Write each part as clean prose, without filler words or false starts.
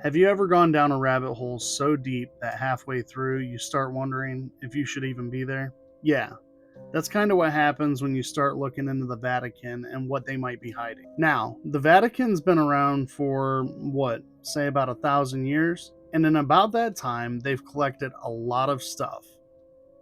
Have you ever gone down a rabbit hole so deep that halfway through you start wondering if you should even be there? Yeah, that's kind of what happens when you start looking into the Vatican and what they might be hiding. Now, the Vatican's been around for what, say about 1,000 years? And in about that time, they've collected a lot of stuff: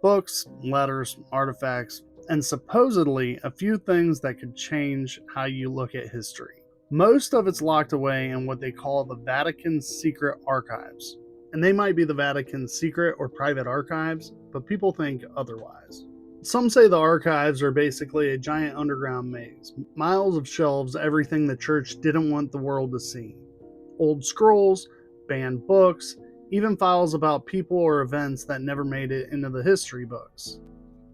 books, letters, artifacts, and supposedly a few things that could change how you look at history. Most of it's locked away in what they call the Vatican Secret Archives. And they might be the Vatican's secret or private archives, but people think otherwise. Some say the archives are basically a giant underground maze, miles of shelves, everything the church didn't want the world to see. Old scrolls, banned books, even files about people or events that never made it into the history books.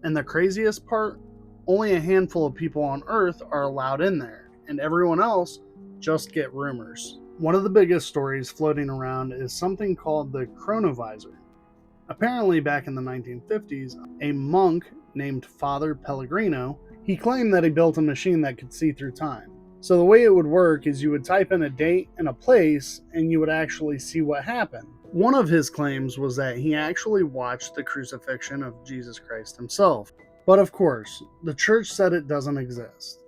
And the craziest part, only a handful of people on Earth are allowed in there, and everyone else just get rumors. One of the biggest stories floating around is something called the chronovisor. Apparently, back in the 1950s, a monk named Father Pellegrino, he claimed that he built a machine that could see through time. So the way it would work is you would type in a date and a place, and you would actually see what happened. One of his claims was that he actually watched the crucifixion of Jesus Christ himself. But of course, the church said it doesn't exist.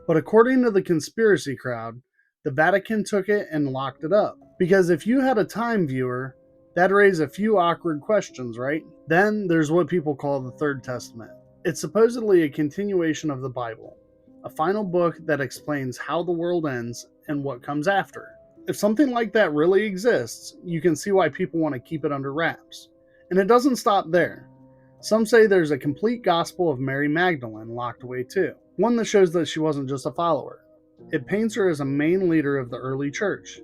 But according to the conspiracy crowd, the Vatican took it and locked it up. Because if you had a time viewer, that'd raise a few awkward questions, right? Then there's what people call the Third Testament. It's supposedly a continuation of the Bible, a final book that explains how the world ends and what comes after. If something like that really exists, you can see why people want to keep it under wraps. And it doesn't stop there. Some say there's a complete gospel of Mary Magdalene locked away too, one that shows that she wasn't just a follower. It paints her as a main leader of the early church.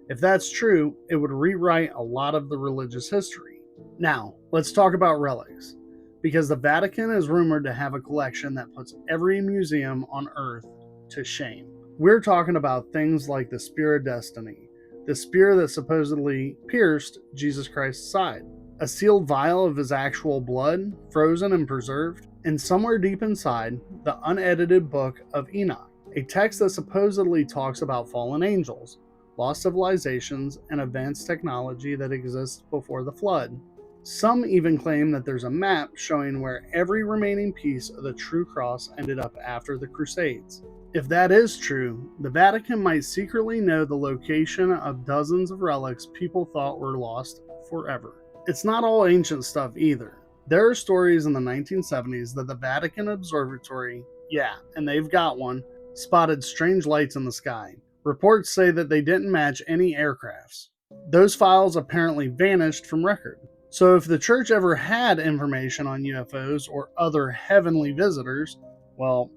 If that's true, it would rewrite a lot of the religious history. Now, let's talk about relics, because the Vatican is rumored to have a collection that puts every museum on Earth to shame. We're talking about things like the Spear of Destiny, the spear that supposedly pierced Jesus Christ's side, a sealed vial of his actual blood, frozen and preserved, and somewhere deep inside, the unedited book of Enoch, a text that supposedly talks about fallen angels, lost civilizations, and advanced technology that exists before the flood. Some even claim that there's a map showing where every remaining piece of the true cross ended up after the Crusades. If that is true, the Vatican might secretly know the location of dozens of relics people thought were lost forever. It's not all ancient stuff either. There are stories in the 1970s that the Vatican Observatory, yeah, and they've got one, spotted strange lights in the sky. Reports say that they didn't match any aircrafts. Those files apparently vanished from record. So if the church ever had information on UFOs or other heavenly visitors, well,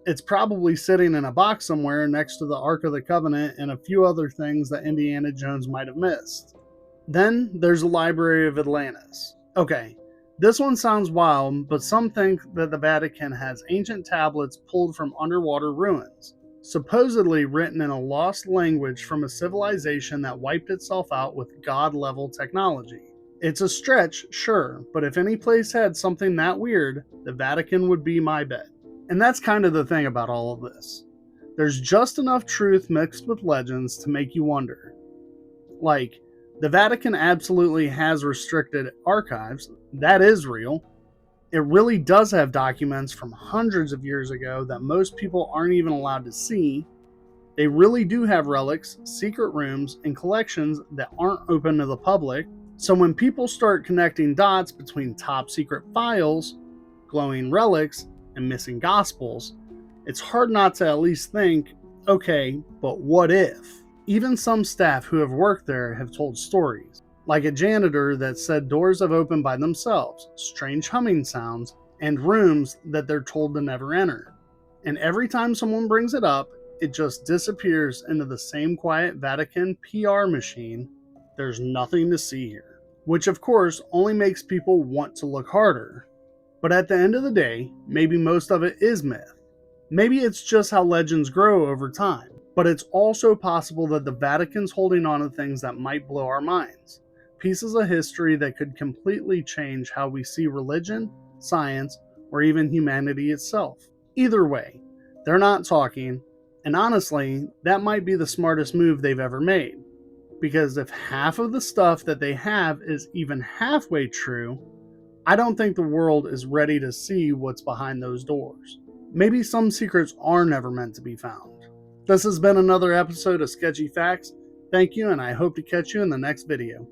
it's probably sitting in a box somewhere next to the Ark of the Covenant and a few other things that Indiana Jones might have missed. Then there's the Library of Atlantis. Okay, this one sounds wild, but some think that the Vatican has ancient tablets pulled from underwater ruins, supposedly written in a lost language from a civilization that wiped itself out with God-level technology. It's a stretch, sure, but if any place had something that weird, the Vatican would be my bet. And that's kind of the thing about all of this. There's just enough truth mixed with legends to make you wonder. Like, the Vatican absolutely has restricted archives. That is real. It really does have documents from hundreds of years ago that most people aren't even allowed to see. They really do have relics, secret rooms, and collections that aren't open to the public. So when people start connecting dots between top secret files, glowing relics, and missing gospels, it's hard not to at least think, okay, but what if? Even some staff who have worked there have told stories, like a janitor that said doors have opened by themselves, strange humming sounds, and rooms that they're told to never enter. And every time someone brings it up, it just disappears into the same quiet Vatican PR machine. There's nothing to see here. Which of course only makes people want to look harder. But at the end of the day, maybe most of it is myth. Maybe it's just how legends grow over time. But it's also possible that the Vatican's holding on to things that might blow our minds. Pieces of history that could completely change how we see religion, science, or even humanity itself. Either way, they're not talking, and honestly, that might be the smartest move they've ever made. Because if half of the stuff that they have is even halfway true, I don't think the world is ready to see what's behind those doors. Maybe some secrets are never meant to be found. This has been another episode of Sketchy Facts. Thank you, and I hope to catch you in the next video.